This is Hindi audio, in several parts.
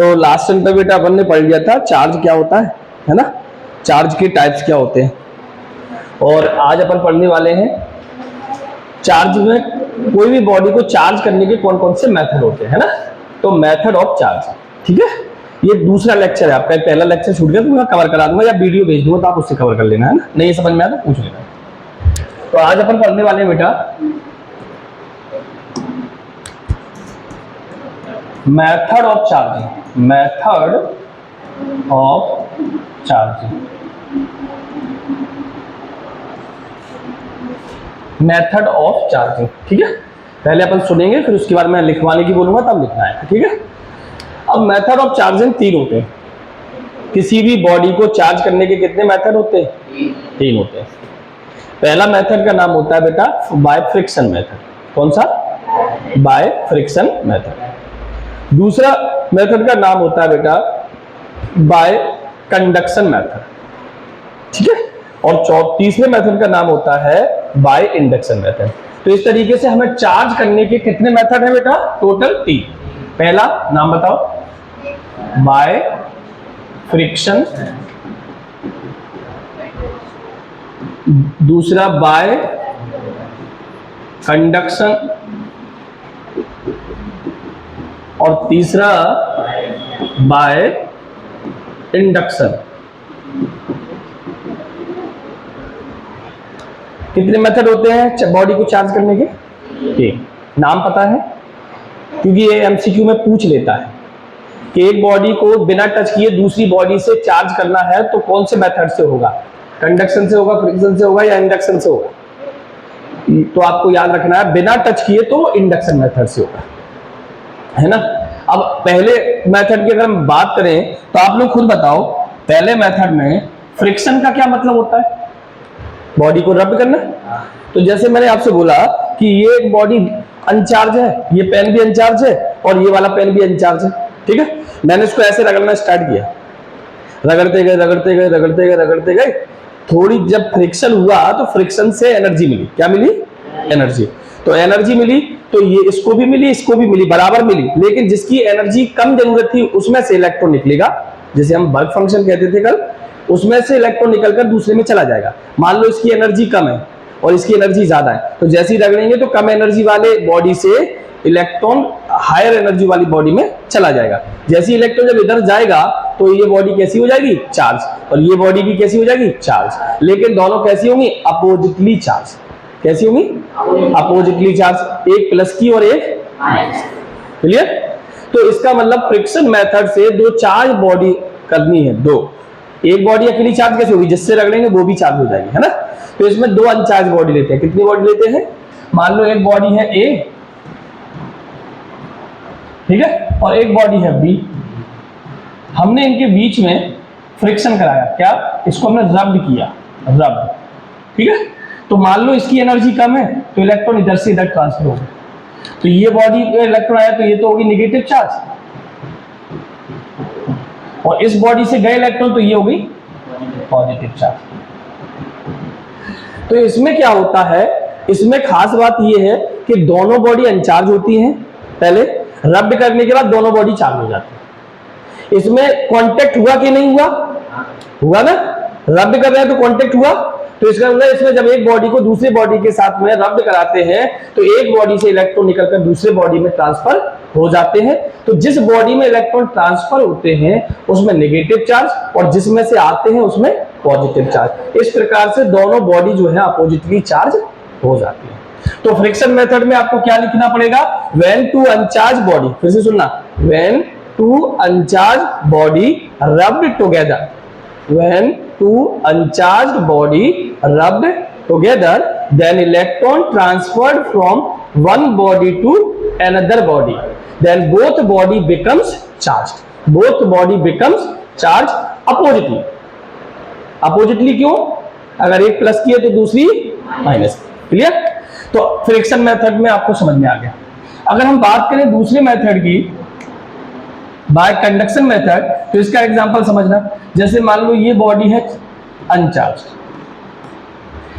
तो लास्ट टाइम पे बेटा अपन ने पढ़ लिया था चार्ज क्या होता है ना, चार्ज के टाइप्स क्या होते हैं। और आज अपन पढ़ने वाले हैं चार्ज में कोई भी बॉडी को चार्ज करने के कौन कौन से मेथड होते हैं, है ना। तो मेथड ऑफ चार्ज, ठीक है। ये दूसरा लेक्चर है आपका, पहला लेक्चर छूट गया तो मैं कवर करा दूंगा या वीडियो भेज दूंगा तो आप उससे कवर कर लेना, है ना। नहीं समझ में आया तो पूछ लेना। तो आज अपन पढ़ने वाले हैं बेटा method of charging, method of charging, method of charging, ठीक है। पहले अपन सुनेंगे फिर उसके बाद मैं लिखवाने की बोलूंगा तब लिखना है, ठीक है। अब मेथड ऑफ चार्जिंग 3 होते हैं। किसी भी बॉडी को चार्ज करने के कितने मेथड होते हैं? 3 होते हैं। पहला मेथड का नाम होता है बेटा बाय फ्रिक्शन मेथड। कौन सा? By friction method. दूसरा मेथड का नाम होता है बेटा बाय कंडक्शन मेथड, ठीक है। और तीसरे मेथड का नाम होता है बाय इंडक्शन मेथड। तो इस तरीके से हमें चार्ज करने के कितने मेथड है बेटा? टोटल 3। पहला नाम बताओ, बाय फ्रिक्शन, दूसरा बाय कंडक्शन और तीसरा बाय इंडक्शन। कितने मेथड होते हैं बॉडी को चार्ज करने के? ठीक, नाम पता है क्योंकि ये एमसीक्यू में पूछ लेता है कि एक बॉडी को बिना टच किए दूसरी बॉडी से चार्ज करना है तो कौन से मेथड से होगा? कंडक्शन से होगा, फ्रिक्शन से होगा या इंडक्शन से होगा? तो आपको याद रखना है बिना टच किए तो इंडक्शन मेथड से होगा, है ना। अब पहले मेथड की अगर हम बात करें तो आप लोग खुद बताओ, पहले मेथड में फ्रिक्शन का क्या मतलब होता है? बॉडी को रब करना। तो जैसे मैंने आपसे बोला कि ये एक बॉडी अनचार्ज है, ये पेन भी अनचार्ज है और ये वाला पेन भी अनचार्ज है, ठीक है। मैंने इसको ऐसे रगड़ना स्टार्ट किया, रगड़ते गए रगड़ते गए रगड़ते गए रगड़ते गए, थोड़ी जब फ्रिक्शन हुआ तो फ्रिक्शन से एनर्जी मिली। क्या मिली? एनर्जी। तो एनर्जी मिली तो ये इसको भी मिली इसको भी मिली, बराबर मिली। लेकिन जिसकी एनर्जी कम जरूरत थी उसमें से इलेक्ट्रॉन निकलेगा, जैसे हम वर्क फंक्शन कहते थे कल, उसमें से इलेक्ट्रॉन निकलकर दूसरे में चला जाएगा। मान लो इसकी एनर्जी कम है और इसकी एनर्जी ज्यादा है, तो जैसे ही रगड़ेंगे तो कम एनर्जी वाले बॉडी से इलेक्ट्रॉन हायर एनर्जी वाली बॉडी में चला जाएगा। जैसे ही इलेक्ट्रॉन जब इधर जाएगा तो ये बॉडी कैसी हो जाएगी? चार्ज। और ये बॉडी भी कैसी हो जाएगी? चार्ज। लेकिन दोनों कैसी होंगी? Oppositely charge. कैसी होंगी? अपोजिटली चार्ज, एक प्लस की और एक माइनस। क्लियर? तो इसका मतलब फ्रिक्शन मेथड से दो चार्ज बॉडी करनी है, दो। एक बॉडी अकेली चार्ज कैसे होगी? जिससे रगड़ेंगे वो भी चार्ज हो जाएगी, है ना। तो इसमें दो अनचार्ज बॉडी लेते हैं। कितनी बॉडी लेते हैं? मान लो एक बॉडी है ए, ठीक है, और एक बॉडी है बी। हमने इनके बीच में फ्रिक्शन कराया, क्या? इसको हमने रब्ड किया, रब्ड, ठीक है। तो मान लो इसकी एनर्जी कम है तो इलेक्ट्रॉन इधर से इधर ट्रांसफर होगा, तो ये बॉडी पे इलेक्ट्रॉन आया तो ये तो होगी नेगेटिव चार्ज, और इस बॉडी से गए इलेक्ट्रॉन तो ये होगी पॉजिटिव चार्ज। तो इसमें क्या होता है, इसमें खास बात ये है कि दोनों बॉडी अनचार्ज होती हैं, पहले रब्ड करने के बाद दोनों बॉडी चार्ज हो जाती है। इसमें कांटेक्ट हुआ कि नहीं हुआ? हुआ ना। रब्ड कर रहे हैं तो कांटेक्ट हुआ, तो इसका मतलब इसमें जब एक बॉडी को दूसरे बॉडी के साथ में रब्ड कराते हैं तो एक बॉडी से इलेक्ट्रॉन निकलकर दूसरे बॉडी में ट्रांसफर हो जाते हैं। तो जिस बॉडी में इलेक्ट्रॉन ट्रांसफर होते हैं उसमें नेगेटिव चार्ज और जिसमें से आते हैं उसमें पॉजिटिव चार्ज। इस प्रकार से दोनों बॉडी जो है अपोजिटली चार्ज हो जाती है। तो फ्रिक्शन मेथड में आपको क्या लिखना पड़ेगा? व्हेन टू अनचार्ज बॉडी, फिर से सुनना, when two uncharge body rubbed together, when two uncharged body rubbed together, then electron transferred from one body to another body, then both body becomes charged, both body becomes charged oppositely। oppositely क्यों? अगर एक प्लस की है तो दूसरी माइनस। क्लियर? तो फ्रिक्शन मेथड में आपको समझ में आ गया। अगर हम बात करें दूसरे मेथड की, बाय कंडक्शन मेथड, तो इसका एग्जांपल समझना। जैसे मान लो ये बॉडी है अनचार्ज,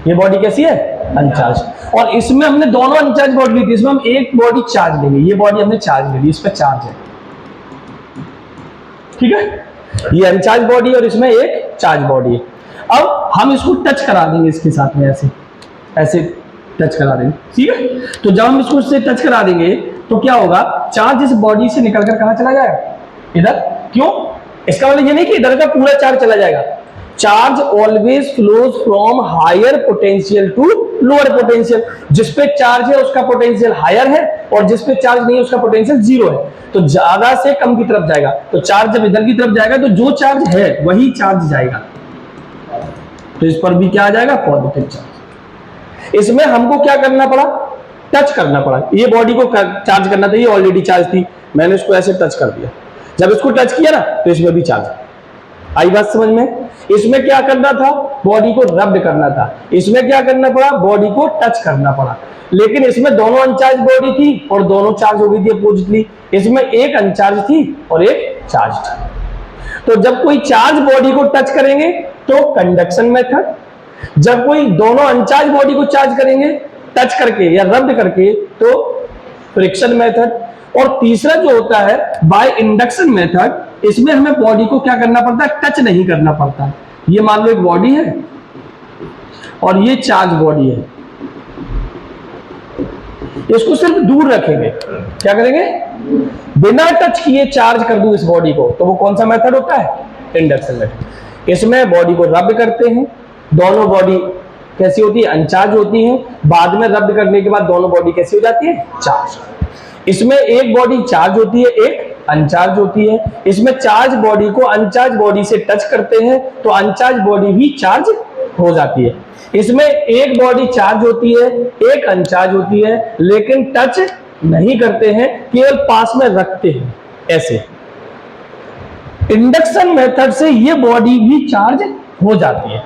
ये बॉडी कैसी है? अनचार्ज, और इसमें हमने दोनों अनचार्ज बॉडी ली थी, इसमें हम एक बॉडी चार्ज लेंगे। ये बॉडी हमने चार्ज ले ली, इस पर चार्ज है, ठीक है, ये अनचार्ज बॉडी और इसमें एक चार्ज बॉडी है। अब हम इसको टच करा देंगे इसके साथ में, ऐसे ऐसे टच करा देंगे, ठीक है। तो जब हम इसको इससे टच करा देंगे तो क्या होगा, चार्ज इस बॉडी से निकलकर कहां चला जाएगा, इधर। क्यों? इसका मतलब ये नहीं कि इधर का पूरा चार्ज चला जाएगा। Charge always flows from higher potential to lower potential. जिस पे चार्ज है उसका पोटेंशियल हायर है और जिस पे चार्ज नहीं है उसका पोटेंशियल जीरो है। तो ज्यादा से कम की तरफ जाएगा। तो चार्ज जब इधर की तरफ जाएगा तो जो चार्ज है वही चार्ज जाएगा। तो इस पर भी क्या आ जाएगा, पॉजिटिव चार्ज। इसमें हमको क्या करना पड़ा, टच करना पड़ा। ये बॉडी को चार्ज करना था, ये ऑलरेडी चार्ज थी, मैंने इसको ऐसे टच कर दिया। जब इसको टच किया ना तो इसमें भी चार्ज। आई बात समझ में? इसमें क्या करना था, बॉडी को रब करना था। इसमें क्या करना पड़ा, बॉडी को टच करना पड़ा। लेकिन इसमें दोनों अनचार्ज बॉडी थी और दोनों चार्ज हो गई थी अपोजिटली। इसमें एक अनचार्ज थी और एक चार्ज थी। तो जब कोई चार्ज बॉडी को टच करेंगे तो कंडक्शन मेथड, जब कोई दोनों अनचार्ज बॉडी को चार्ज करेंगे टच करके या रब करके तो फ्रिक्शन मेथड। और तीसरा जो होता है बाय इंडक्शन मेथड, इसमें हमें बॉडी को क्या करना पड़ता है, टच नहीं करना पड़ता। ये मान लो एक बॉडी है और ये चार्ज बॉडी है, इसको सिर्फ दूर रखेंगे। क्या करेंगे, बिना टच किए चार्ज कर दूं इस बॉडी को, तो वो कौन सा मेथड होता है, इंडक्शन मेथड। इसमें बॉडी को रब करते हैं, दोनों बॉडी कैसी होती है, अनचार्ज होती है। बाद में रब करने के बाद दोनों बॉडी कैसी हो जाती है, चार्ज। इसमें एक बॉडी चार्ज होती है, एक अनचार्ज होती है। इसमें चार्ज बॉडी को अनचार्ज बॉडी से टच करते हैं तो अनचार्ज बॉडी भी चार्ज हो जाती है। इसमें एक बॉडी चार्ज होती है, एक अनचार्ज होती है, लेकिन टच नहीं करते हैं, केवल पास में रखते हैं ऐसे। इंडक्शन मेथड से ये बॉडी भी चार्ज हो जाती है।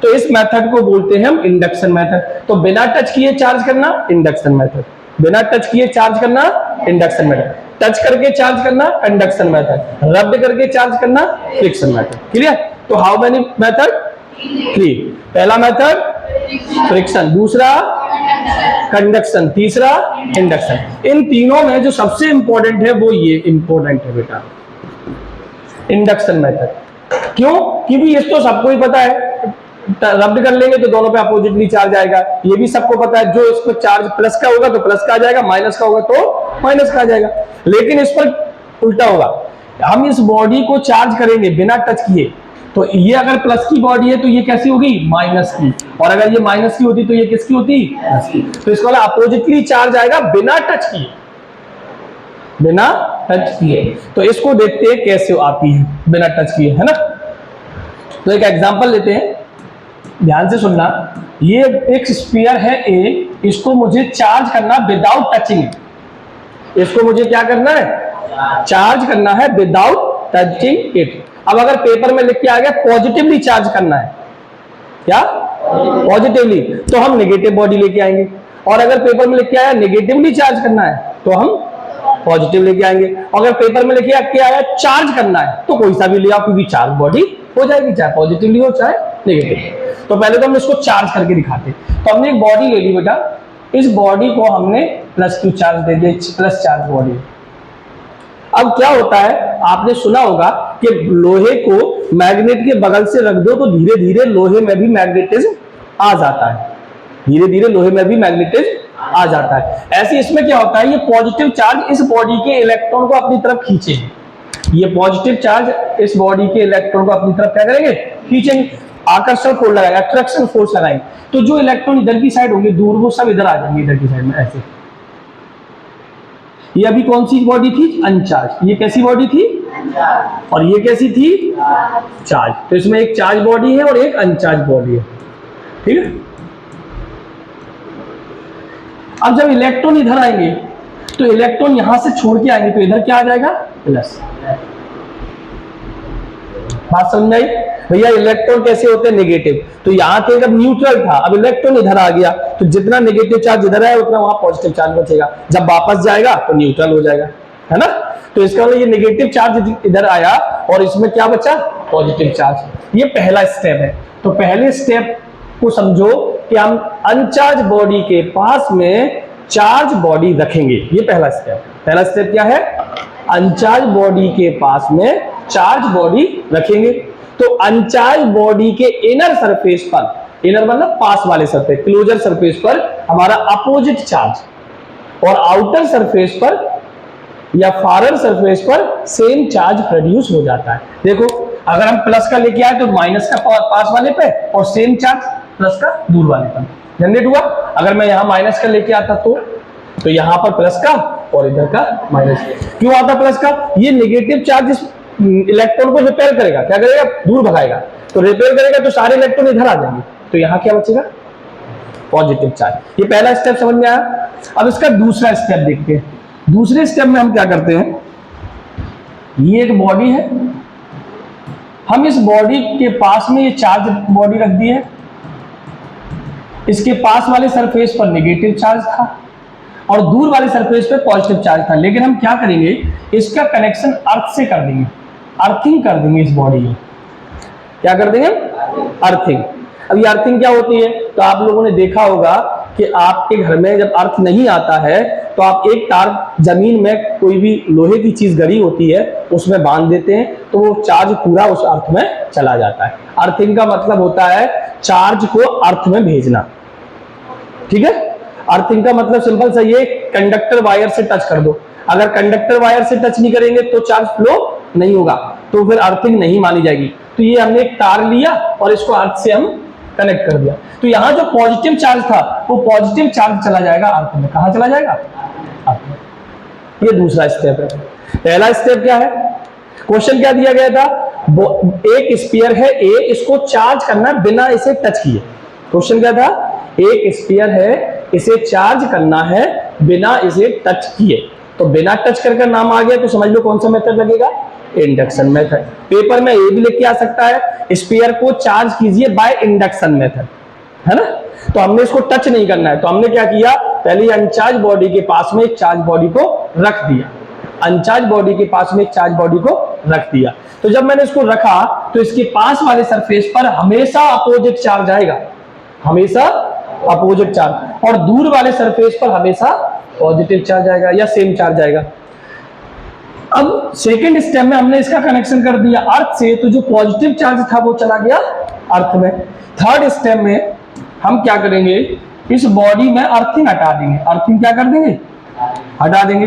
तो इस मेथड को बोलते हैं हम इंडक्शन मेथड। तो बिना टच किए चार्ज करना इंडक्शन मेथड, बिना टच किए चार्ज करना इंडक्शन मेथड, टच करके चार्ज करना कंडक्शन मेथड, रब करके चार्ज करना फ्रिक्शन मेथड। क्लियर? तो हाउ मेनी मेथड, 3। पहला मेथड फ्रिक्शन, दूसरा कंडक्शन, तीसरा इंडक्शन। इन तीनों में जो सबसे इंपॉर्टेंट है वो ये इंपॉर्टेंट है बेटा, इंडक्शन मेथड। क्यों? क्योंकि ये तो सबको ही पता है, रब कर लेंगे तो दोनों पे अपोजिटली चार्ज आएगा। ये भी सबको पता है, जो इसको चार्ज प्लस का होगा तो प्लस का आ जाएगा, माइनस का होगा तो माइनस का आ जाएगा। लेकिन इस पर उल्टा होगा, हम इस बॉडी को चार्ज करेंगे बिना टच किए, तो ये अगर प्लस की बॉडी है तो ये कैसी होगी, माइनस की। और अगर ये माइनस की होती तो ये किसकी होती, प्लस की। तो इसको अपोजिटली चार्ज आएगा बिना टच किए, बिना टच किए। तो इसको देखते हैं कैसे आती है बिना टच किए, है ना। तो एक एग्जांपल लेते हैं, ध्यान से सुनना। ये एक स्फीयर है ए, इसको मुझे चार्ज करना विदाउट टचिंग। इसको मुझे क्या करना है, चार्ज करना है विदाउट टचिंग इट। अब अगर पेपर में लिख के आ गया पॉजिटिवली चार्ज करना है, क्या पॉजिटिवली, तो हम नेगेटिव बॉडी लेके आएंगे। और अगर पेपर में लिख के आया नेगेटिवली चार्ज करना है तो हम पॉजिटिव लेके आएंगे। अगर पेपर में लिखे क्या आया चार्ज करना है तो कोई सा भी ले आओ, क्योंकि चार्ज बॉडी हो जाएगी, चाहे पॉजिटिवली हो चाहे नेगेटिव। तो पहले तो हम इसको चार्ज करके दिखाते। तो हमने एक बॉडी ले ली बेटा, इस बॉडी को हमने प्लस क्यू चार्ज दे दिया, प्लस चार्ज बॉडी। अब क्या होता है, आपने सुना होगा कि लोहे को मैग्नेट के बगल से रख दो तो धीरे धीरे लोहे में भी मैग्नेटिज्म आ जाता है, धीरे धीरे लोहे में भी मैग्नेटिज्म आ जाता है। ऐसे इसमें क्या होता है, ये पॉजिटिव चार्ज इस बॉडी के इलेक्ट्रॉन को अपनी तरफ खींचेंगे, ये पॉजिटिव चार्ज इस बॉडी के इलेक्ट्रॉन को अपनी तरफ क्या करेंगे, खींचेंगे, आकर्षण फोर्स लगाएंगे, अट्रैक्शन फोर्स लगाएंगे। तो जो इलेक्ट्रॉन इधर की साइड होंगे दूर, वो सब इधर आ जाएंगे इधर की साइड में ऐसे। ये अभी कौन सी बॉडी थी, अनचार्ज। ये कैसी बॉडी थी, और ये कैसी थी, चार्ज। तो इसमें एक चार्ज बॉडी है और एक अनचार्ज बॉडी है, ठीक है। अब जब इलेक्ट्रॉन इधर आएंगे तो इलेक्ट्रॉन यहां से छोड़ के आएंगे तो इधर क्या आ जाएगा, प्लस। बात समझ आई भैया। इलेक्ट्रॉन कैसे होते हैं, नेगेटिव। तो यहां थे जब न्यूट्रल था, अब इलेक्ट्रॉन इधर आ गया तो जितना नेगेटिव चार्ज इधर है उतना वहां पॉजिटिव चार्ज बचेगा। जब वापस जाएगा तो न्यूट्रल हो जाएगा, है ना। तो इसका मतलब ये नेगेटिव चार्ज इधर आया और इसमें क्या बचा, पॉजिटिव चार्ज। ये पहला स्टेप है। तो पहले स्टेप को समझो कि हम अनचार्ज बॉडी के पास में चार्ज बॉडी रखेंगे, ये पहला स्टेप। पहला स्टेप क्या है, अनचार्ज बॉडी के पास में चार्ज बॉडी रखेंगे। तो अनचार्ज बॉडी के इनर सरफेस पर, इनर मतलब पास वाले सरफेस, क्लोजर सरफेस पर हमारा अपोजिट चार्ज और आउटर सरफेस पर या फारर सरफेस पर सेम चार्ज प्रोड्यूस हो जाता है। देखो अगर हम प्लस का लेके आए तो माइनस का पास वाले पे और सेम चार्ज प्लस का दूर वाले पर जनरेट हुआ। अगर मैं यहां माइनस का लेके आता तो यहां पर प्लस का और इधर का माइनस। क्यों आता प्लस का? ये नेगेटिव चार्ज इस इलेक्ट्रॉन को रिपेल करेगा, क्या करेगा? दूर भगाएगा। तो रिपेल करेगा तो सारे इलेक्ट्रॉन इधर आ जाएंगे, तो यहां क्या बचेगा? Positive charge. ये पहला स्टेप समझ में आया। अब इसका दूसरा स्टेप देखते हैं। दूसरे स्टेप में हम क्या करते हैं, ये एक बॉडी है, हम इस बॉडी के पास में ये चार्ज बॉडी रख दी है, इसके पास वाले सरफेस पर नेगेटिव चार्ज था और दूर वाले सरफेस पे पॉजिटिव चार्ज था। लेकिन हम क्या करेंगे, इसका कनेक्शन अर्थ से कर देंगे, अर्थिंग कर देंगे इस बॉडी में। क्या कर देंगे? अर्थिंग। अब ये अर्थिंग क्या होती है? तो आप लोगों ने देखा होगा कि आपके घर में जब अर्थ नहीं आता है तो आप एक तार जमीन में कोई भी लोहे की चीज गड़ी होती है उसमें बांध देते हैं, तो वो चार्ज पूरा उस अर्थ में चला जाता है। अर्थिंग का मतलब होता है चार्ज को अर्थ में भेजना। ठीक है? अर्थिंग का मतलब सिंपल सा ये, कंडक्टर वायर से टच कर दो। अगर कंडक्टर वायर से टच नहीं करेंगे तो चार्ज फ्लो नहीं होगा, तो फिर अर्थिंग नहीं मानी जाएगी। तो ये हमने एक तार लिया और इसको अर्थ से हम कनेक्ट कर दिया, तो यहां जो पॉजिटिव चार्ज था वो पॉजिटिव चार्ज चला जाएगा अर्थ में। कहां चला जाएगा? अर्थ में। ये दूसरा स्टेप है। पहला स्टेप क्या है? क्वेश्चन क्या दिया गया था? एक स्फीयर है ए, इसको चार्ज करना बिना इसे टच किए। क्वेश्चन क्या था? एक स्फीयर है, इसे चार्ज करना है बिना इसे टच किए। तो बिना टच करके नाम आ गया, तो समझ लो कौन सा मेथड लगेगा? Induction method. पेपर में ये भी लिख के आ सकता है, स्फीयर को चार्ज कीजिए बाय इंडक्शन मेथड, है ना। तो हमने इसको टच नहीं करना है, तो हमने क्या किया, पहले अनचार्ज बॉडी के पास में एक चार्ज बॉडी को रख दिया, अनचार्ज बॉडी के पास में एक चार्ज बॉडी को रख दिया। तो जब मैंने इसको रखा तो इसके पास वाले सरफेस पर हमेशा अपोजिट चार्ज आएगा, हमेशा अपोजिट चार्ज, और दूर वाले सरफेस पर हमेशा पॉजिटिव चार्ज आएगा या सेम चार्ज आएगा। अब सेकेंड स्टेप में हमने इसका कनेक्शन कर दिया अर्थ से, तो जो पॉजिटिव चार्ज था वो चला गया अर्थ में। थर्ड स्टेप में हम क्या करेंगे, इस बॉडी में अर्थिंग हटा देंगे। अर्थिंग क्या कर देंगे? हटा देंगे।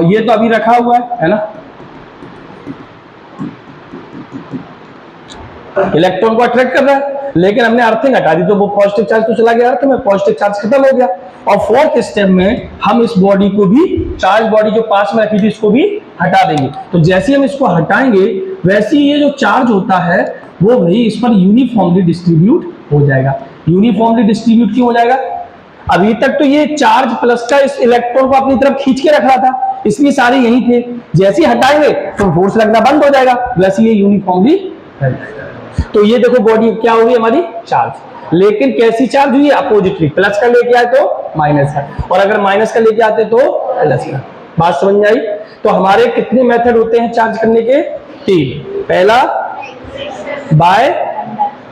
ये तो अभी रखा हुआ है ना, इलेक्ट्रॉन को अट्रैक्ट कर रहा है, लेकिन हमने अर्थिंग हटा दी तो वो पॉजिटिव चार्ज तो चला गया अर्थ में, पॉजिटिव चार्ज खत्म हो गया। और फोर्थ स्टेप में हम इस बॉडी को भी, चार्ज बॉडी जो पास में रखी थी इसको भी हटा देंगे। तो जैसे हम इसको हटाएंगे वैसे ही ये जो चार्ज होता है वो भाई इस पर यूनिफॉर्मली डिस्ट्रीब्यूट हो जाएगा। यूनिफॉर्मली डिस्ट्रीब्यूट क्यों हो जाएगा? अभी तक तो ये चार्ज प्लस का इस इलेक्ट्रॉन को अपनी तरफ खींच के रख रहा था, इसलिए सारे यही थे। जैसे ही हटाएंगे तो फोर्स लगना बंद हो जाएगा, वैसे ये यूनिफॉर्मली। तो ये देखो बॉडी क्या होगी हमारी, चार्ज, लेकिन कैसी चार्ज हुई है? अपोजिटली। प्लस का लेके आए तो माइनस का, और अगर माइनस का लेके आते तो प्लस का। बात समझ में आई? तो हमारे कितने मेथड होते हैं चार्ज करने के? 3। पहला बाय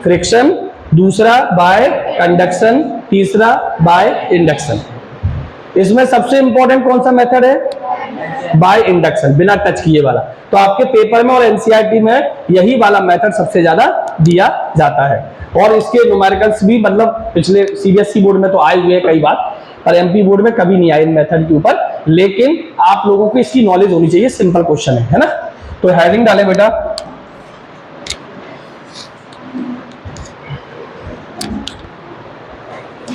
फ्रिक्शन, दूसरा बाय कंडक्शन, तीसरा बाय इंडक्शन। इसमें सबसे इंपॉर्टेंट कौन सा मेथड है? बाय इंडक्शन, बिना टच किए वाला। तो आपके पेपर में और एनसीईआरटी में यही वाला मेथड सबसे ज्यादा दिया जाता है, और इसके न्यूमेरिकल्स भी मतलब पिछले सीबीएसई बोर्ड में तो आए हुए हैं कई बार, पर एमपी बोर्ड में कभी नहीं आए इन मेथड के ऊपर। लेकिन आप लोगों को इसकी नॉलेज होनी चाहिए, सिंपल क्वेश्चन है ना। तो हेडिंग डाले बेटा,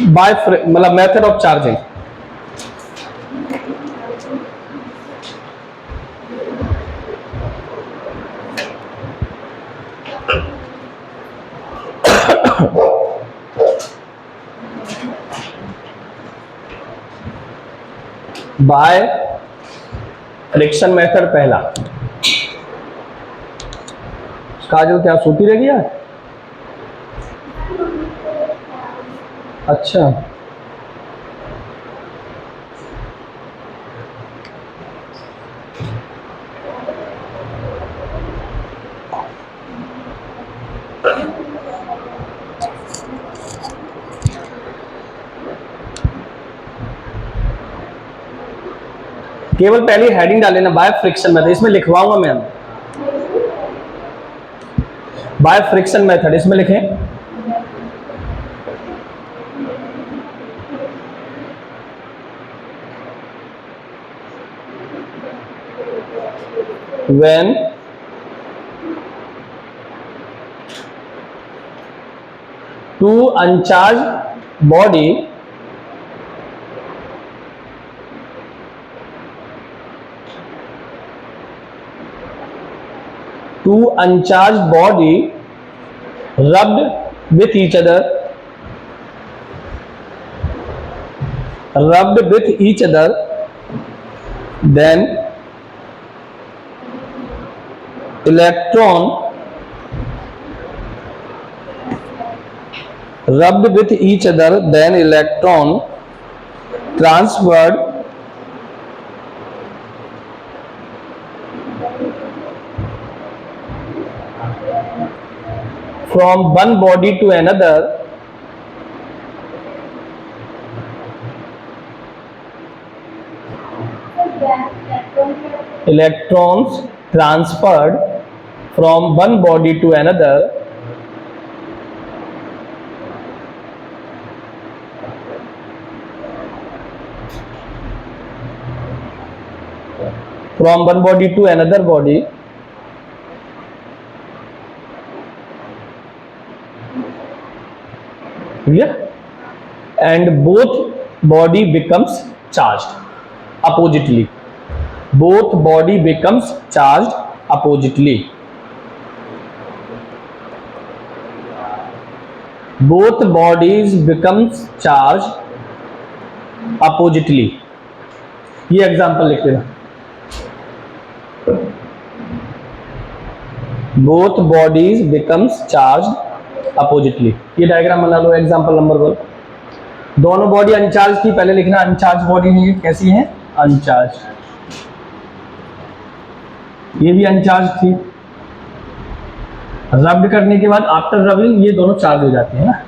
बाय मतलब method of charging. By friction method पहला। काजल क्या सोती रह गया? अच्छा, केवल पहली हेडिंग डाल लेना, बाय फ्रिक्शन मेथड। इसमें लिखवाऊंगा मैं। बाय फ्रिक्शन मेथड, इसमें लिखें when two uncharged body rubbed with each other, then electron rubbed with each other, then electron transferred from one body to another, electrons transferred from one body to another from one body to another body clear, and both body becomes charged oppositely, both body becomes charged oppositely, both bodies becomes charged oppositely. ये एग्जांपल लिख लेना, both bodies becomes charged oppositely. ये डायग्राम बना लो एग्जांपल नंबर 1। दोनों बॉडी अनचार्ज थी, पहले लिखना अनचार्ज बॉडी है, ये कैसी है अनचार्ज, ये भी अनचार्ज थी। रब्ड करने के बाद आफ्टर रबिंग ये दोनों चार्ज हो जाते हैं ना।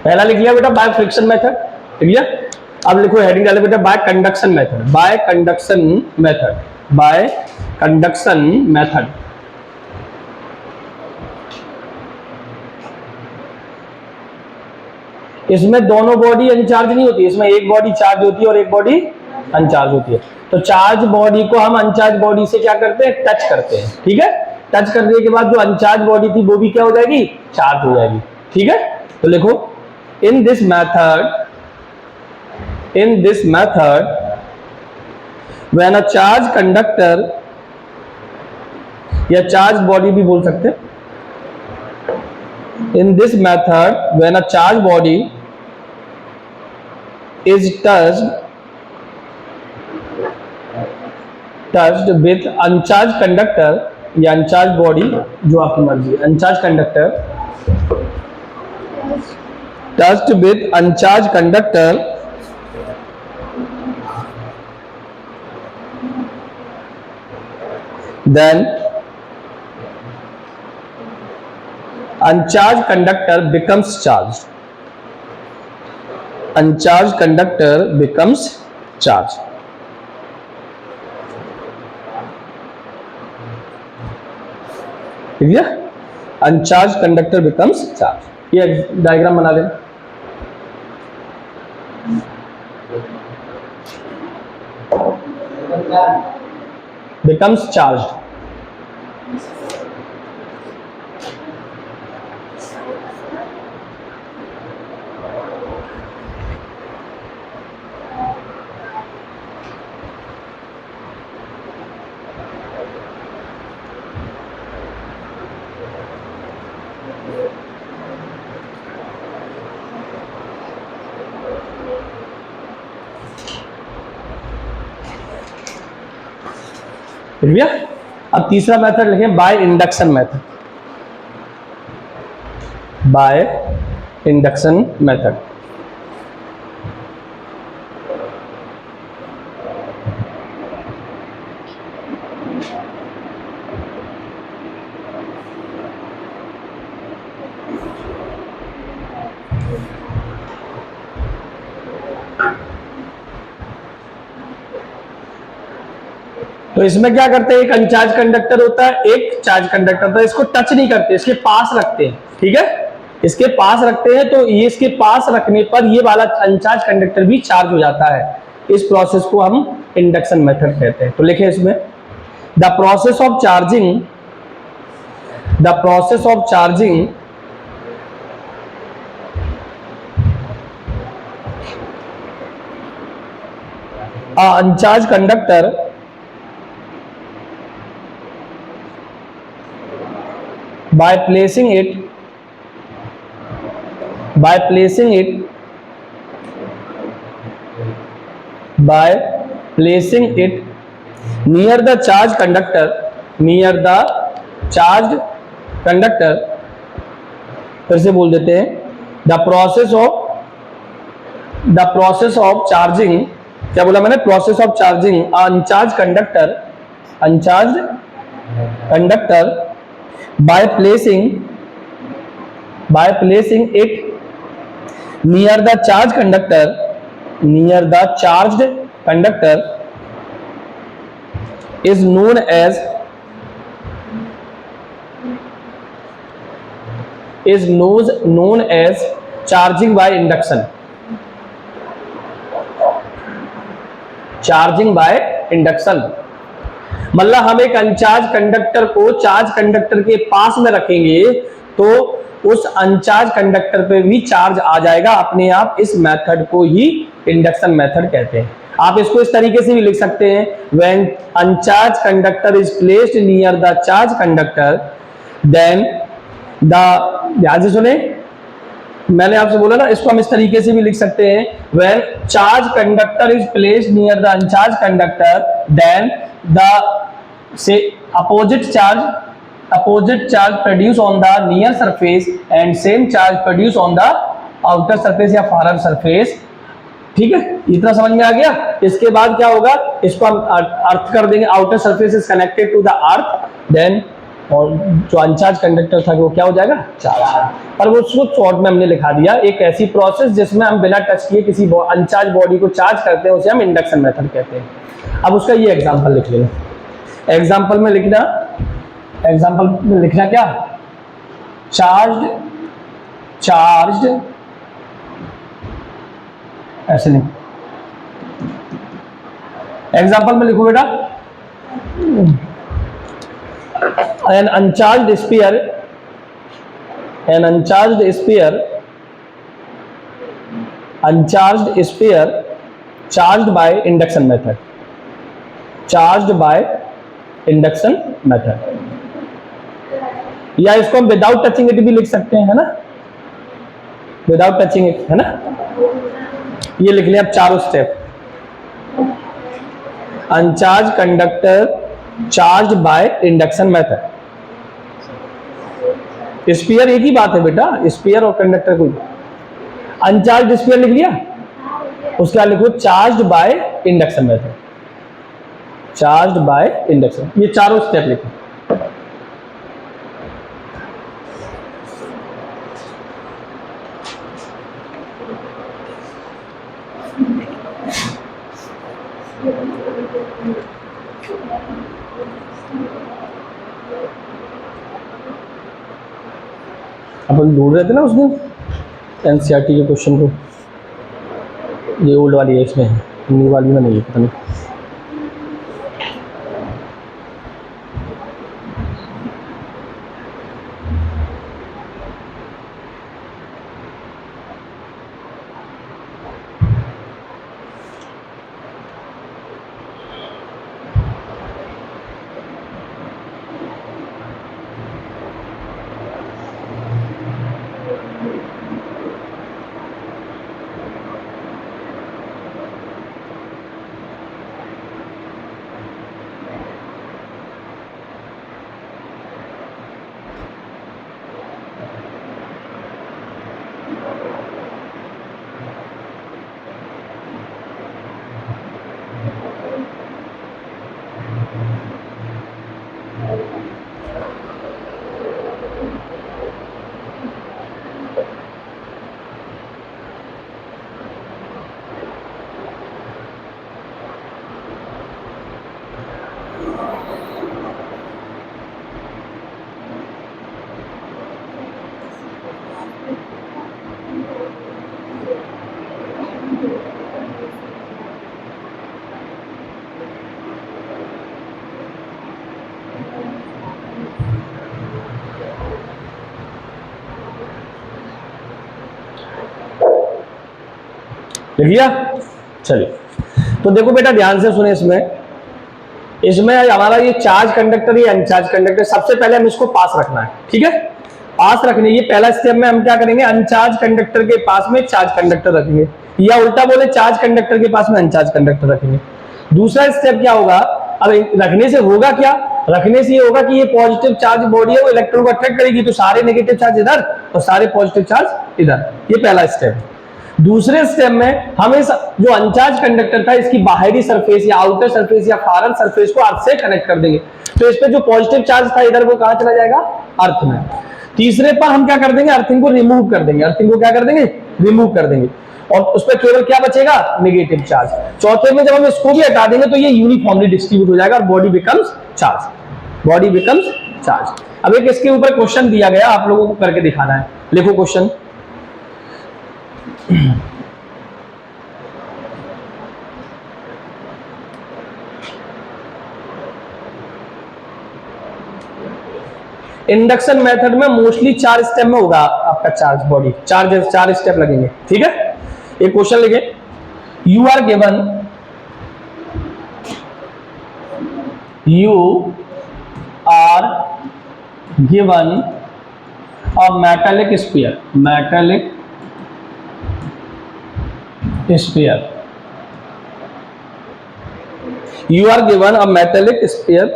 पहला लिख लिया बेटा बाय फ्रिक्शन मेथड, ठीक है। अब लिखो हेडिंग डाले बेटा bye conduction method, bye conduction method, bye conduction method. इसमें दोनों बॉडी अनचार्ज नहीं होती, इसमें एक बॉडी चार्ज होती है और एक बॉडी अनचार्ज होती है। तो चार्ज बॉडी को हम अनचार्ज बॉडी से क्या करते हैं, टच करते हैं, ठीक है। टच करने के बाद जो अनचार्ज बॉडी थी वो भी क्या हो जाएगी, चार्ज हो जाएगी, ठीक है। तो लिखो in this method when a charge conductor या charge body भी बोल सकते हैं, in this method when a charge body is touched with uncharged conductor या uncharged body, जो आपकी मर्जी है, uncharged conductor touched with uncharged conductor then uncharged conductor becomes charged, uncharged conductor becomes charged, ठीक है। अनचार्ज कंडक्टर बिकम्स चार्ज, ये डायग्राम बना देना। becomes charged. फिर भैया अब तीसरा मेथड लिखें, by induction method. By induction method. तो इसमें क्या करते हैं, एक अनचार्ज कंडक्टर होता है, एक चार्ज कंडक्टर होता है। इसको टच नहीं करते, इसके पास रखते हैं, ठीक है, इसके पास रखते हैं। तो ये इसके पास रखने पर ये वाला अनचार्ज कंडक्टर भी चार्ज हो जाता है। इस प्रोसेस को हम इंडक्शन मेथड कहते हैं। तो लिखे इसमें, the process of charging, the process of charging uncharged conductor by placing it by placing it near the charged conductor, near the charged conductor। फिर से बोल देते हैं, the process of charging, क्या बोला मैंने, process of charging uncharged conductor by placing it near the charged conductor is known as charging by induction। Charging by induction मतलब हम एक अनचार्ज कंडक्टर को चार्ज कंडक्टर के पास में रखेंगे तो उस अनचार्ज कंडक्टर पे भी चार्ज आ जाएगा अपने आप। इस मेथड को ही इंडक्शन मेथड कहते हैं। आप इसको इस तरीके से भी लिख सकते हैं, when uncharge conductor is placed near the charge conductor then the, ध्यान से सुने, मैंने आपसे बोला ना, इसको हम इस तरीके से भी लिख सकते हैं, when charge conductor is placed near the uncharge conductor then the say opposite charge produce on the near surface and same charge produce on the outer surface या फारर सरफेस। ठीक है, इतना समझ में आ गया। इसके बाद क्या होगा, इसको हम अर्थ कर देंगे, outer surface is connected to the earth, then और जो अनचार्ज कंडक्टर था वो क्या हो जाएगा, चार्ज। पर वो उसको शॉर्ट में हमने लिखा दिया, एक ऐसी प्रोसेस जिसमें हम बिना टच किए किसी अनचार्ज बॉडी को चार्ज करते हैं, उसे हम इंडक्शन मेथड कहते हैं। अब उसका ये एग्जांपल लिख लेना। एग्जांपल में लिखना क्या, चार्ज्ड ऐसे नहीं, एग्जांपल में लिखो बेटा, an uncharged sphere charged by induction method, या इसको हम विदाउट टचिंग इट भी लिख सकते हैं, है ना, विदाउट टचिंग इट, है ना। ये लिख लिया अब चारों step, अनचार्ज conductor charge by induction method. Sphere एक ही बात है बेटा, स्फीयर और कंडक्टर कोई। अनचार्ज स्फीयर लिख लिया, उसके बाद लिखो charge by induction method, charge by induction. ये चारों स्टेप लिखो। अपन ढूंढ रहे थे ना उस दिन एनसीईआरटी के क्वेश्चन को, ये ओल्ड वाली है, इसमें नी वाली में नहीं है, पता नहीं। लिख लिया? चलिए, तो देखो बेटा ध्यान से सुने, इसमें हमारा ये चार्ज कंडक्टर, ये अनचार्ज कंडक्टर, सबसे पहले हम इसको पास रखना है, ठीक है? पास रखने, ये पहला स्टेप में हम क्या करेंगे, अनचार्ज कंडक्टर के पास में चार्ज कंडक्टर रखेंगे, या उल्टा बोले चार्ज कंडक्टर के पास में अनचार्ज कंडक्टर रखेंगे। दूसरा स्टेप क्या होगा, अब रखने से होगा क्या, रखने से ये होगा कि ये पॉजिटिव चार्ज बॉडी है वो इलेक्ट्रॉन को अट्रैक्ट करेगी, तो सारे नेगेटिव चार्ज इधर और सारे पॉजिटिव चार्ज इधर, ये पहला स्टेप है। दूसरे स्टेप में हम इस जो अनचार्ज कंडक्टर था इसकी बाहरी सरफेस या आउटर सरफेस या फारन सरफेस को अर्थ से कनेक्ट कर देंगे, तो इस पे जो पॉजिटिव चार्ज था इधर वो कहां चला जाएगा, अर्थ में। तीसरे पर हम क्या कर देंगे, अर्थिंग को रिमूव कर देंगे, अर्थिंग को क्या कर देंगे, रिमूव कर देंगे, और उस पर केवल क्या बचेगा, नेगेटिव चार्ज। चौथे में जब हम इसको भी हटा देंगे तो ये यूनिफॉर्मली डिस्ट्रीब्यूट हो जाएगा और body becomes charge, body becomes charge. अब एक इसके ऊपर क्वेश्चन दिया गया, आप लोगों को करके दिखाना है, लिखो क्वेश्चन। इंडक्शन मेथड में मोस्टली 4 स्टेप में होगा आपका चार्ज बॉडी, चार स्टेप लगेंगे, ठीक है? एक क्वेश्चन लिखे, you are given a metallic sphere, you are given a metallic sphere,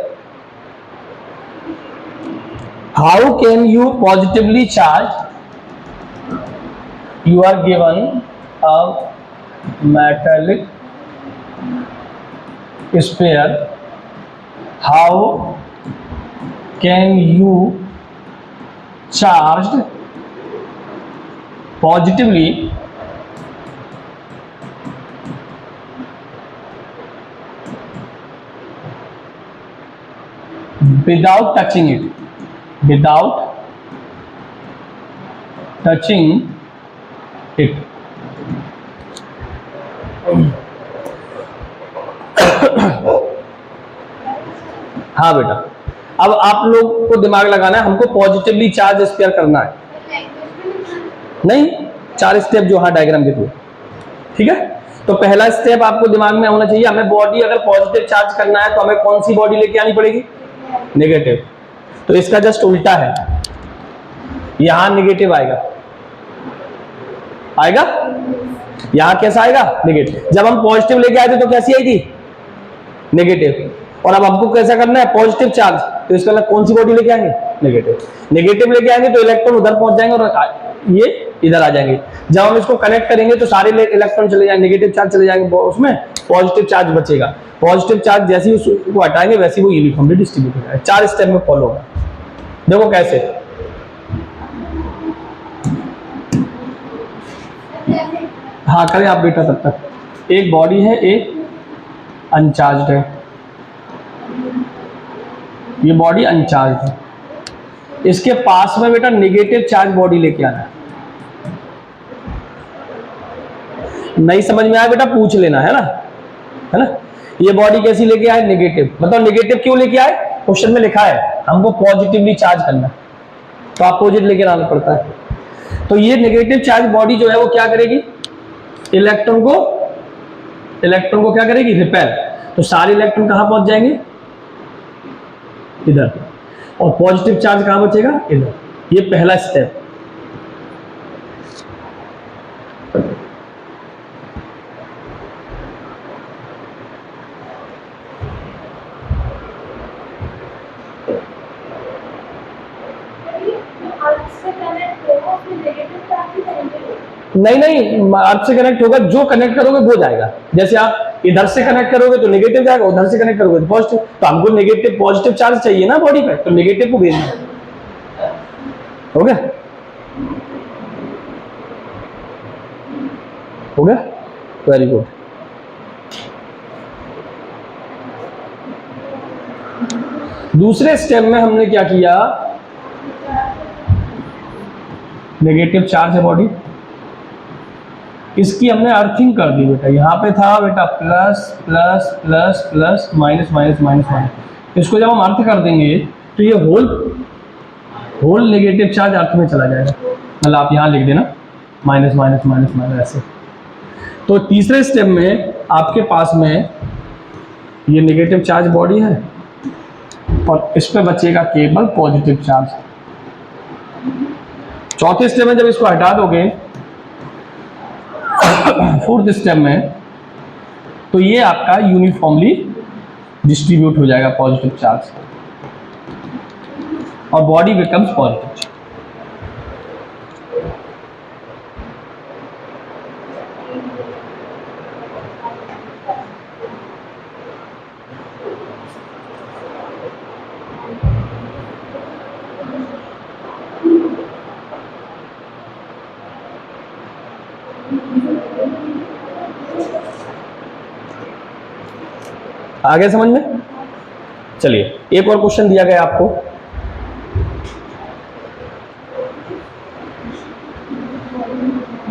how can you positively charge, you are given a metallic sphere, how can you charge positively without touching it, हाँ बेटा, अब आप लोग को दिमाग लगाना है, हमको पॉजिटिवली चार्ज स्पेयर करना है, नहीं 4 स्टेप जो हाँ डायग्राम के थ्रू, ठीक है? तो पहला स्टेप आपको दिमाग में होना चाहिए, हमें बॉडी अगर पॉजिटिव चार्ज करना है तो हमें कौन सी बॉडी लेके आनी पड़ेगी, नेगेटिव। तो इसका जस्ट उल्टा है, यहां नेगेटिव आएगा, यहां कैसा आएगा, नेगेटिव। जब हम पॉजिटिव लेके आए थे तो कैसी आई थी, नेगेटिव, और अब हमको कैसा करना है, पॉजिटिव चार्ज, तो इसका मतलब कौन सी बॉडी लेके आएंगे, नेगेटिव लेके आएंगे, तो इलेक्ट्रॉन उधर पहुंच जाएंगे और ये इधर आ जाएंगे। जब हम इसको कनेक्ट करेंगे तो सारे इलेक्ट्रॉन चले जाएंगे, नेगेटिव चार्ज चले जाएंगे, उसमें पॉजिटिव चार्ज बचेगा। पॉजिटिव चार्ज जैसे ही उसको हटाएंगे वैसे ही वो यूनिफॉर्मली डिस्ट्रीब्यूट हो जाएगा। 4 स्टेप में फॉलो होगा, देखो कैसे। हाँ करें आप बेटा तब तक। एक बॉडी है, एक अनचार्ज है, ये बॉडी अनचार्ज है, इसके पास में बेटा नेगेटिव चार्ज बॉडी लेके आना है। नहीं समझ में आया बेटा पूछ लेना, है ना? है ना। ये बॉडी कैसी लेके आए, नेगेटिव, मतलब नेगेटिव क्यों लेके आए, क्वेश्चन में लिखा है हमको पॉजिटिवली चार्ज करना, तो अपोजिट लेके आना पड़ता है। तो ये नेगेटिव चार्ज बॉडी जो है वो क्या करेगी, इलेक्ट्रॉन को क्या करेगी, रिपेल। तो सारे इलेक्ट्रॉन कहां पहुंच जाएंगे, इधर, और पॉजिटिव चार्ज कहां बचेगा, इधर। ये पहला स्टेप। नहीं, अर्थ से कनेक्ट होगा, जो कनेक्ट करोगे वो जाएगा। जैसे आप इधर से कनेक्ट करोगे तो नेगेटिव जाएगा, उधर से कनेक्ट करोगे तो पॉजिटिव। तो हमको नेगेटिव पॉजिटिव चार्ज चाहिए ना बॉडी पे, तो नेगेटिव को भेजना है। हो गया, हो गया, वेरी गुड। दूसरे स्टेप में हमने क्या किया, नेगेटिव चार्ज है बॉडी, इसकी हमने अर्थिंग कर दी बेटा। यहाँ पे था बेटा plus plus plus plus minus minus minus minus, इसको जब हम अर्थ कर देंगे तो ये होल नेगेटिव चार्ज अर्थ में चला जाएगा। मतलब आप यहाँ लिख देना माइनस माइनस माइनस माइनस ऐसे। तो तीसरे स्टेप में आपके पास में ये नेगेटिव चार्ज बॉडी है और इस पे बचेगा केवल पॉजिटिव चार्ज। चौथे स्टेप में जब इसको हटा दोगे, फोर्थ स्टेप में, तो ये आपका यूनिफॉर्मली डिस्ट्रीब्यूट हो जाएगा पॉजिटिव चार्ज और बॉडी बिकम्स पॉजिटिव। आगे समझ में। चलिए एक और क्वेश्चन दिया गया आपको,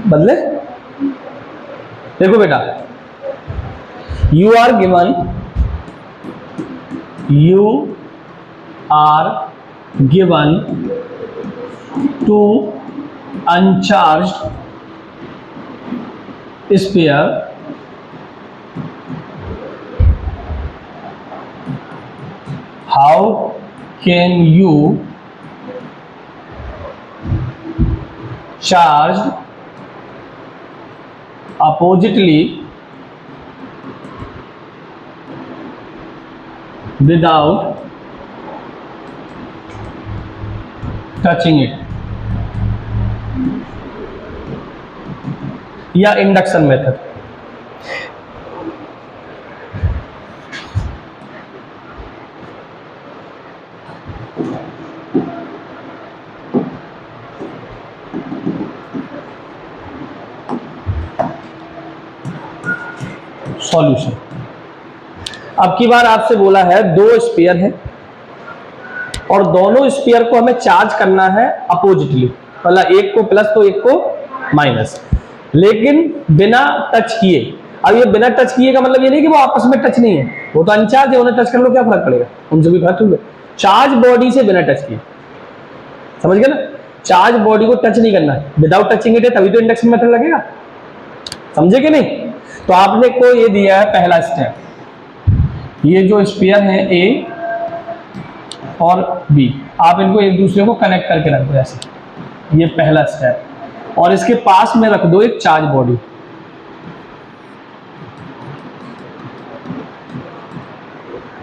बदले देखो बेटा, you are given two uncharged sphere how can you charge oppositely without touching it, या इंडक्शन मेथड। सॉल्यूशन। अब की बार आपसे बोला है दो स्फीयर है और दोनों स्फीयर को हमें चार्ज करना है अपोजिटली, मतलब एक को प्लस तो एक को माइनस, लेकिन बिना टच किए। अब ये बिना टच किए का मतलब ये नहीं कि वो आपस में टच नहीं है, वो तो अनचार्ज है, उन्हें टच कर लो क्या फर्क पड़ेगा, उनसे भी फर्क होगा। चार्ज बॉडी से बिना टच किए, समझ गए ना, चार्ज बॉडी को टच नहीं करना है, विदाउट टचिंग इट है तभी तो इंडक्शन मेथड लगेगा, समझे कि नहीं। तो आपने को ये दिया है पहला स्टेप, ये जो स्फीयर है ए और बी, आप इनको एक दूसरे को कनेक्ट करके रख दो ऐसे, ये पहला स्टेप, और इसके पास में रख दो एक चार्ज बॉडी।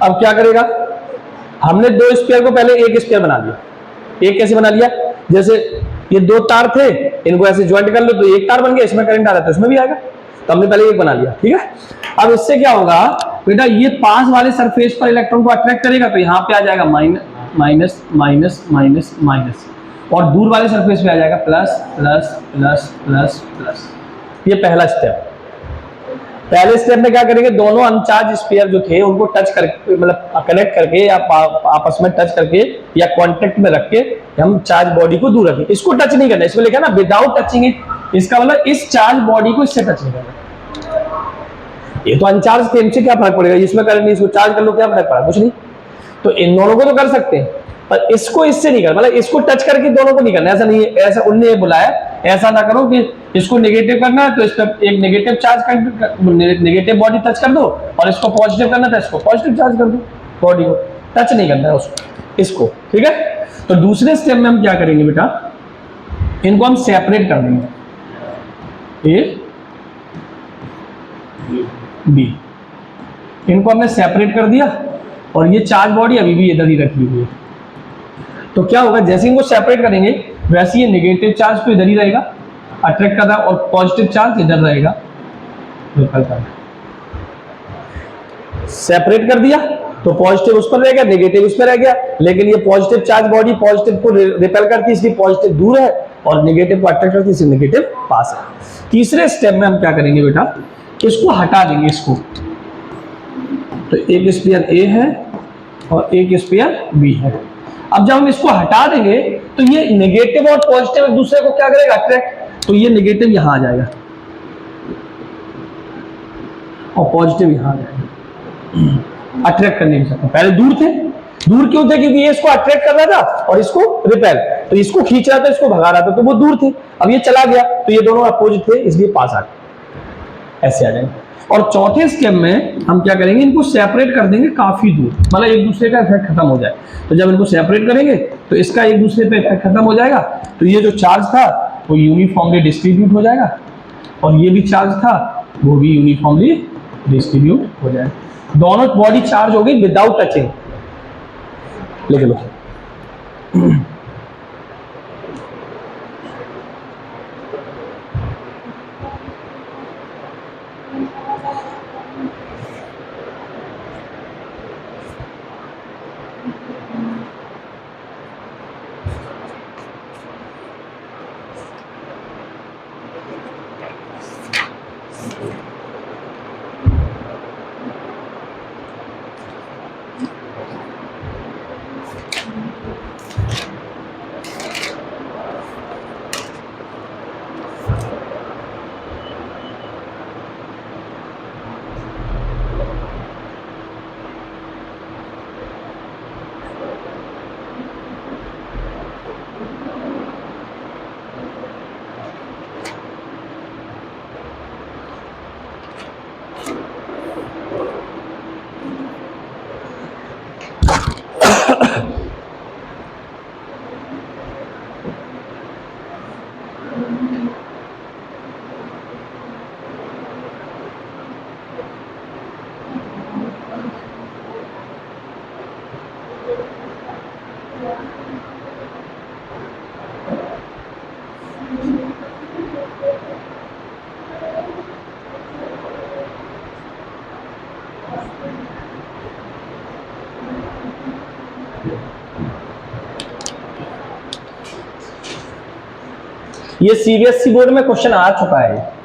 अब क्या करेगा, हमने दो स्फीयर को पहले एक स्फीयर बना लिया। एक कैसे बना लिया, जैसे ये दो तार थे, इनको ऐसे ज्वाइंट कर लो तो एक तार बन गया, इसमें करंट आ रहा था इसमें भी आएगा, तो हमने पहले एक बना लिया, ठीक है। अब इससे क्या होगा बेटा, ये पास वाले सरफेस पर इलेक्ट्रॉन को अट्रैक्ट करेगा तो यहाँ पे आ जाएगा माइनस माइनस माइनस माइनस, और दूर वाले सरफेस पे आ जाएगा plus plus plus plus plus. ये पहला स्टेप। पहले स्टेप में क्या करेंगे, दोनों अनचार्ज स्फीयर जो थे उनको टच करके, मतलब कनेक्ट करके या आपस में टच करके या कांटेक्ट में रख के हम चार्ज बॉडी को दूर रखें। इसको टच नहीं करना, इसमें लिखा ना विदाउट टचिंग इट, इसका मतलब इस चार्ज बॉडी को इससे टच नहीं करना। ये तो अनचार्ज थे, इनसे क्या फर्क पड़ेगा, इसमें करंट नहीं, इसको चार्ज कर लो, क्या फर्क पड़ा, कुछ नहीं। तो इन दोनों को तो कर सकते हैं, पर इसको इससे नहीं कर, मतलब इसको टच करके दोनों को नहीं करना, ऐसा नहीं है। ऐसा उनने ये बुलाया, ऐसा ना करो कि इसको नेगेटिव करना है तो इस पर एक नेगेटिव चार्ज कर, नेगेटिव बॉडी टच कर दो, और इसको पॉजिटिव करना है तो इसको पॉजिटिव चार्ज कर दो, बॉडी को टच नहीं करना है उसको, इसको, ठीक है। तो दूसरे स्टेप में हम क्या करेंगे बेटा, इनको हम सेपरेट कर देंगे, ए बी, इनको हमने सेपरेट कर दिया, और ये चार्ज बॉडी अभी भी इधर ही रखी हुई है। तो क्या होगा, जैसे इनको सेपरेट करेंगे वैसे ये नेगेटिव चार्ज तो इधर ही रहेगा, अट्रैक्ट कर रहा है, और पॉजिटिव चार्ज इधर रहेगा, रिपेल कर। सेपरेट कर दिया तो पॉजिटिव उस पर रह गया, नेगेटिव इस पर रह गया, लेकिन ये पॉजिटिव चार्ज बॉडी पॉजिटिव को रिपेल करती है, इसलिए पॉजिटिव दूर है, और नेगेटिव को अट्रैक्ट करती है, इसलिए नेगेटिव पास है। तीसरे स्टेप में हम क्या करेंगे बेटा, इसको हटा देंगे इसको। तो एक स्पेयर ए है और एक स्पेयर बी है। अब जब हम इसको हटा देंगे तो ये नेगेटिव और पॉजिटिव एक दूसरे को क्या करेगा, अट्रैक्ट, तो ये नेगेटिव यहां आ जाएगा और पॉजिटिव यहां आ जाएगा, अट्रैक्ट करने की सकते। पहले दूर थे, दूर क्यों थे, क्योंकि ये इसको अट्रैक्ट कर रहा था और इसको रिपेल, तो इसको खींच रहा था, इसको भगा रहा था, तो वो दूर थे। अब ये चला गया तो ये दोनों अपोजिट थे, इसलिए पास आ गए, ऐसे आ जाएंगे। और चौथे स्टेप में हम क्या करेंगे, इनको सेपरेट कर देंगे काफी दूर, मतलब एक दूसरे का इफेक्ट खत्म हो जाए। तो जब इनको सेपरेट करेंगे तो इसका एक दूसरे पे इफेक्ट खत्म हो जाएगा, तो ये जो चार्ज था वो यूनिफॉर्मली डिस्ट्रीब्यूट हो जाएगा, और ये भी चार्ज था वो भी यूनिफॉर्मली डिस्ट्रीब्यूट हो जाएगा। दोनों बॉडी चार्ज हो गई विदाउट टचिंग, लिख लो। ये सीबीएसई बोर्ड में क्वेश्चन आ चुका है।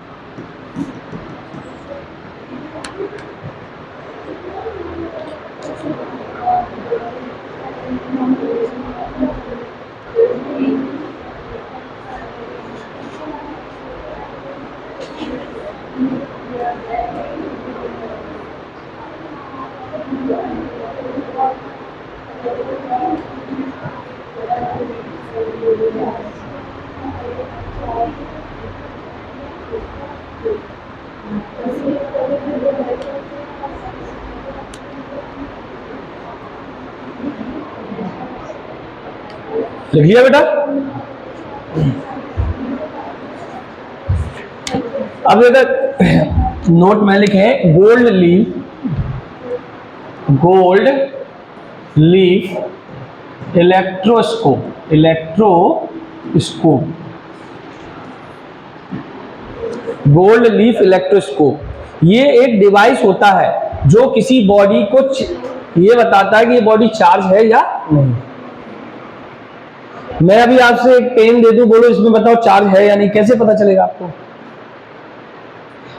लिख लिया बेटा? अब इधर नोट में लिखे gold leaf electroscope, gold leaf electroscope. ये एक डिवाइस होता है जो किसी बॉडी को ये बताता है कि ये बॉडी चार्ज है या नहीं। मैं अभी आपसे एक पेन दे दूं, बोलो इसमें बताओ चार्ज है या नहीं, कैसे पता चलेगा आपको?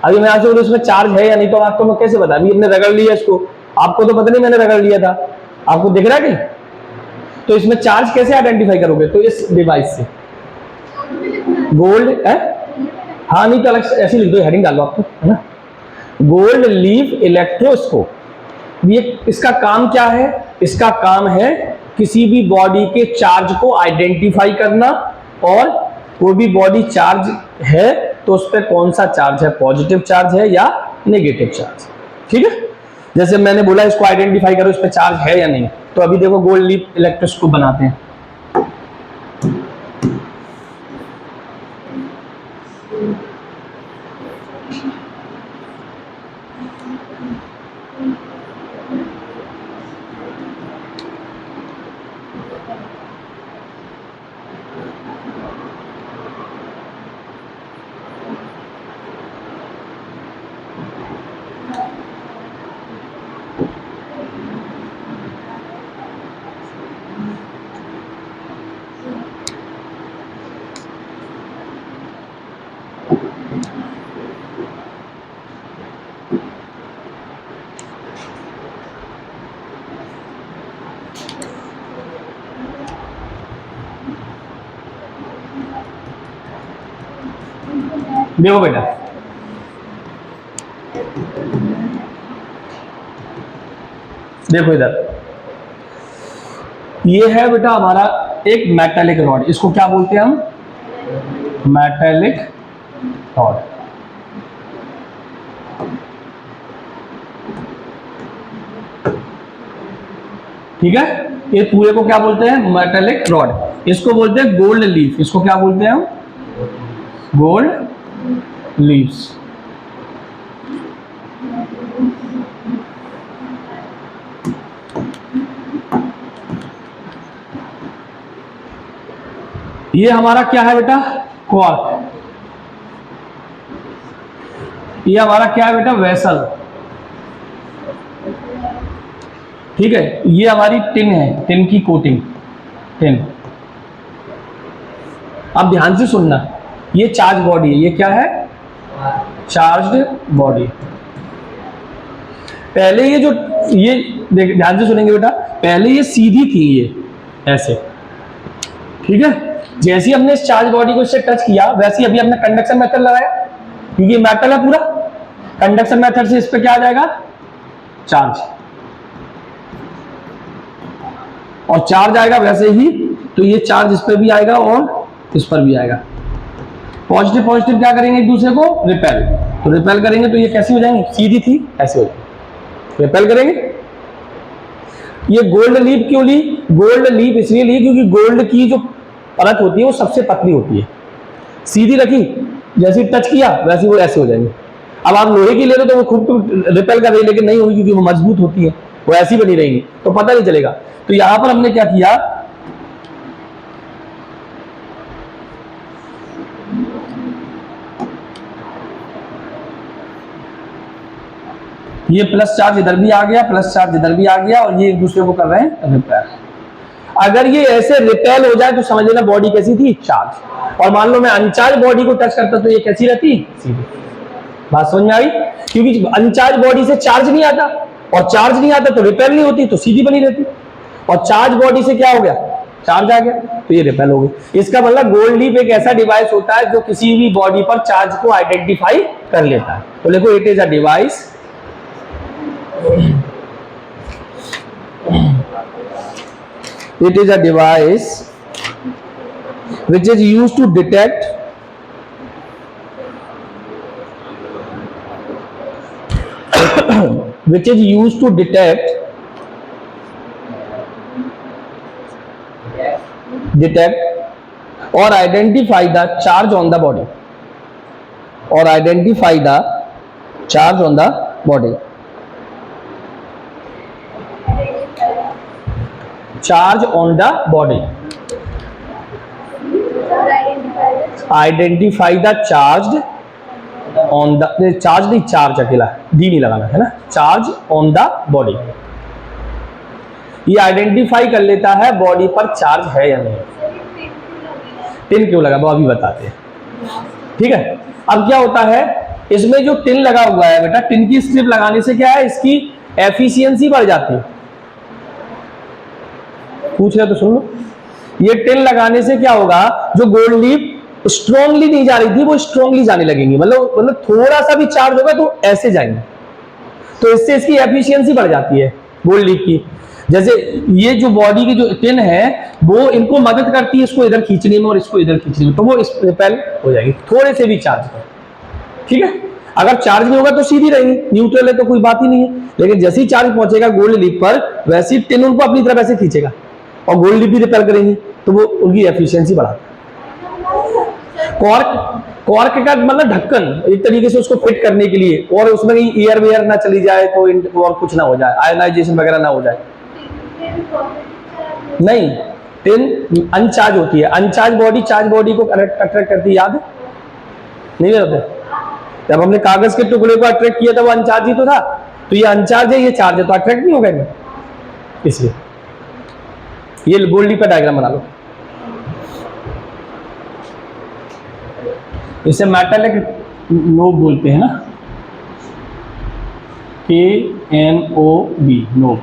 अभी मैं आपसे बोलूं इसमें चार्ज है या नहीं, तो आपको मैं कैसे बता? अभी हमने रगड़ लिया इसको, आपको तो पता नहीं मैंने रगड़ लिया था, आपको दिख रहा है कहीं? तो इसमें चार्ज कैसे आइडेंटिफाई करोगे? तो इस डिवाइस से गोल्ड है, हाँ नहीं तो अलग ऐसे लिख दो, हेडिंग डाल दो आपको, है ना। Gold leaf electroscope. ये इसका काम क्या है? इसका काम है किसी भी बॉडी के चार्ज को आइडेंटिफाई करना, और कोई भी बॉडी चार्ज है तो उस पर कौन सा चार्ज है, पॉजिटिव चार्ज है या नेगेटिव चार्ज। ठीक है, जैसे मैंने बोला इसको आइडेंटिफाई करो इस पर चार्ज है या नहीं। तो अभी देखो गोल्ड लीफ इलेक्ट्रोस्कोप बनाते हैं। देखो बेटा, देखो इधर, ये है बेटा हमारा एक मेटालिक रॉड। इसको क्या बोलते हैं हम? Metallic rod. ठीक है, ये पूरे को क्या बोलते हैं? Metallic rod. इसको बोलते हैं गोल्ड लीफ। इसको क्या बोलते हैं हम? Gold leaves. ये हमारा क्या है बेटा? क्वार्क। ये हमारा क्या है बेटा? वेसल। ठीक है, ये हमारी टिन है, टिन की कोटिंग, टिन। अब ध्यान से सुनना, ये चार्ज बॉडी है। ये क्या है? Charged body. पहले ये जो, ये ध्यान से सुनेंगे बेटा, पहले ये सीधी थी, ये ऐसे। ठीक है, जैसे ही हमने इस चार्ज बॉडी को इससे टच किया, वैसे ही अभी हमने कंडक्शन मेथड लगाया, क्योंकि मेटल है पूरा। कंडक्शन मेथड से इस पे क्या आ जाएगा? चार्ज। और चार्ज आएगा वैसे ही, तो ये चार्ज इस पे भी आएगा और इस पर भी आएगा। पॉजिटिव पॉजिटिव क्या करेंगे? एक दूसरे को रिपेल। तो रिपेल करेंगे तो ये कैसी हो जाएंगे? सीधी थी, ऐसे हो जाएंगे, रिपेल करेंगे। ये गोल्ड लीफ क्यों ली? गोल्ड लीफ इसलिए ली क्योंकि गोल्ड की जो परत होती है वो सबसे पतली होती है। सीधी रखी, जैसे टच किया वैसे वो ऐसे हो जाएंगे। अब आप लोहे की ले लो तो वो खुद तो रिपेल कर रही है, लेकिन नहीं होगी क्योंकि वो मजबूत होती है, वो ऐसी बनी रहेंगी, तो पता नहीं चलेगा। तो यहां पर हमने क्या किया, ये प्लस चार्ज इधर भी आ गया, प्लस चार्ज इधर भी आ गया, और ये एक दूसरे को कर रहे हैं रिपेल। अगर ये ऐसे रिपेल हो जाए तो समझ लेना बॉडी कैसी थी? चार्ज। और मान लो मैं अनचार्ज बॉडी को टच करता तो ये कैसी रहती? सीधी। बात समझ में आई? क्योंकि अनचार्ज बॉडी से चार्ज नहीं आता, और चार्ज नहीं आता तो रिपेल नहीं होती, तो सीधी बनी रहती। और चार्ज बॉडी से क्या हो गया? चार्ज आ गया, तो ये रिपेल हो गई। इसका मतलब गोल्ड लीफ एक ऐसा डिवाइस होता है जो किसी भी बॉडी पर चार्ज को आइडेंटिफाई कर लेता है। तो देखो, it is a device which is used to detect or identify the charge on the body, charge on the body, identify the charged on the, charge नहीं, चार्ज अकेला डी नहीं लगाना है ना, चार्ज ऑन द बॉडी। ये आइडेंटिफाई कर लेता है बॉडी पर चार्ज है या नहीं। टिन क्यों लगा वो अभी बताते हैं। ठीक है, अब क्या होता है, इसमें जो टिन लगा हुआ है बेटा, टिन की स्ट्रिप लगाने से क्या है, इसकी एफिशिएंसी बढ़ जाती है। पूछ रहे तो सुन लो, ये टिन लगाने से क्या होगा, जो गोल्ड लीफ स्ट्रांगली नहीं जा रही थी, वो स्ट्रांगली जाने लगेंगी, मतलब थोड़ा सा भी चार्ज होगा तो ऐसे जाएंगे। तो इससे इसकी एफिशिएंसी बढ़ जाती है गोल्ड लीफ की। जैसे ये जो बॉडी की जो पिन है वो इनको मदद करती है इसको इधर खींचने में और इसको इधर खींचने में, तो वो इस रिपेल हो जाएगी थोड़े से भी चार्ज पर। ठीक है, अगर चार्ज नहीं होगा तो सीधी रहेगी, न्यूट्रल है तो कोई बात ही नहीं है। लेकिन जैसे ही चार्ज पहुंचेगा गोल्ड लीफ पर, वैसे ही टिन उनको अपनी तरफ ऐसे खींचेगा और गोल्ड लीफ भी रिपेल करेंगी, तो वो उनकी एफिशिएंसी बढ़ाता है। कॉर्क का मतलब ढक्कन, एक तरीके से उसको फिट करने के लिए, और उसमें एयर वेयर ना चली जाए तो और कुछ ना हो जाए, आयनाइजेशन वगैरह ना हो जाए। नहीं, टिन अनचार्ज होती है, अनचार्ज बॉडी चार्ज बॉडी को अट्रैक्ट करती है, याद है? नहीं होते? जब हमने कागज के टुकड़े को अट्रैक्ट किया था वो अनचार्ज ही तो था, तो ये अनचार्ज है ये चार्ज है, तो अट्रैक्ट नहीं होगा इनमें। इसलिए ये गोल्ड लीफ का डायग्राम बना लो। इसे मेटालिक नोब बोलते हैं ना, KNOB, नोब।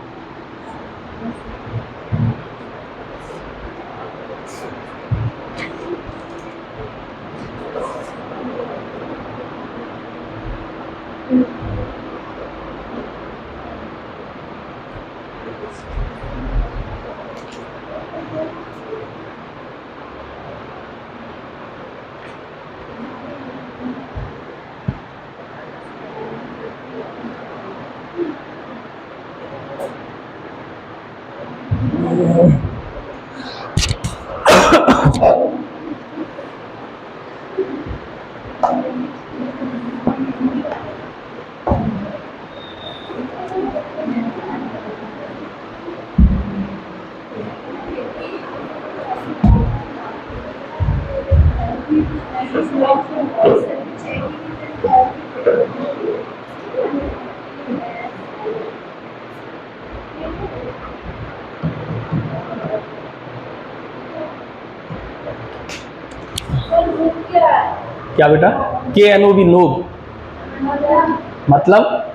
क्या बेटा? KNOB, नोब मतलब